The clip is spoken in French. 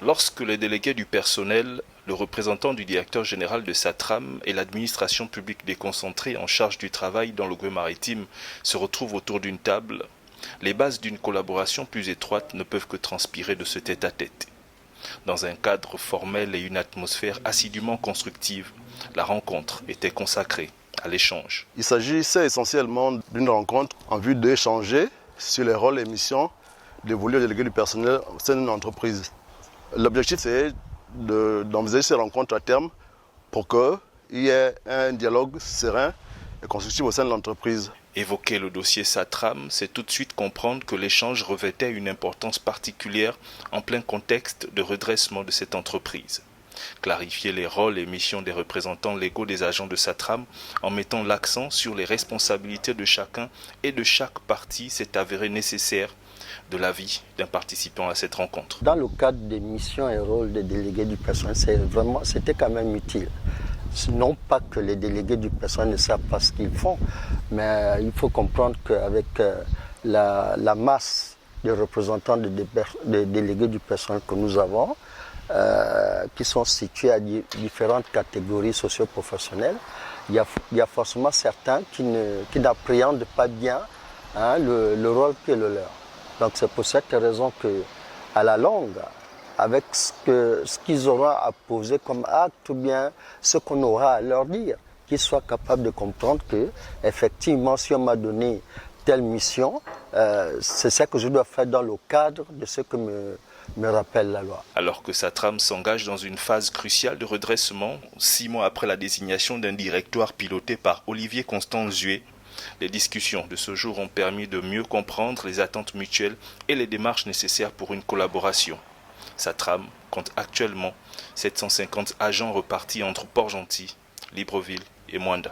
Lorsque les délégués du personnel, le représentant du directeur général de Satram et l'administration publique déconcentrée en charge du travail dans le Gué maritime se retrouvent autour d'une table, les bases d'une collaboration plus étroite ne peuvent que transpirer de ce tête-à-tête. Dans un cadre formel et une atmosphère assidûment constructive, la rencontre était consacrée à l'échange. Il s'agissait essentiellement d'une rencontre en vue d'échanger sur les rôles et missions dévolus aux délégués du personnel au sein d'une entreprise. L'objectif, c'est d'envisager ces rencontres à terme pour qu'il y ait un dialogue serein et constructif au sein de l'entreprise. Évoquer le dossier Satram, c'est tout de suite comprendre que l'échange revêtait une importance particulière en plein contexte de redressement de cette entreprise. Clarifier les rôles et missions des représentants légaux des agents de Satram en mettant l'accent sur les responsabilités de chacun et de chaque partie s'est avéré nécessaire de l'avis d'un participant à cette rencontre. Dans le cadre des missions et rôles des délégués du personnel, c'était quand même utile. Non pas que les délégués du personnel ne savent pas ce qu'ils font, mais il faut comprendre qu'avec la masse de représentants des délégués du personnel que nous avons, qui sont situés à différentes catégories socio-professionnelles, il y a forcément certains qui n'appréhendent pas bien le rôle qui est le leur. Donc c'est pour cette raison qu'à la longue, avec ce qu'ils auront à poser comme acte ou bien ce qu'on aura à leur dire, qu'ils soient capables de comprendre que effectivement, si on m'a donné telle mission, c'est ça que je dois faire dans le cadre de ce que me rappelle la loi. Alors que Satram s'engage dans une phase cruciale de redressement, 6 mois après la désignation d'un directoire piloté par Olivier Constant Zué, les discussions de ce jour ont permis de mieux comprendre les attentes mutuelles et les démarches nécessaires pour une collaboration. Satram compte actuellement 750 agents repartis entre Port-Gentil, Libreville et Moanda.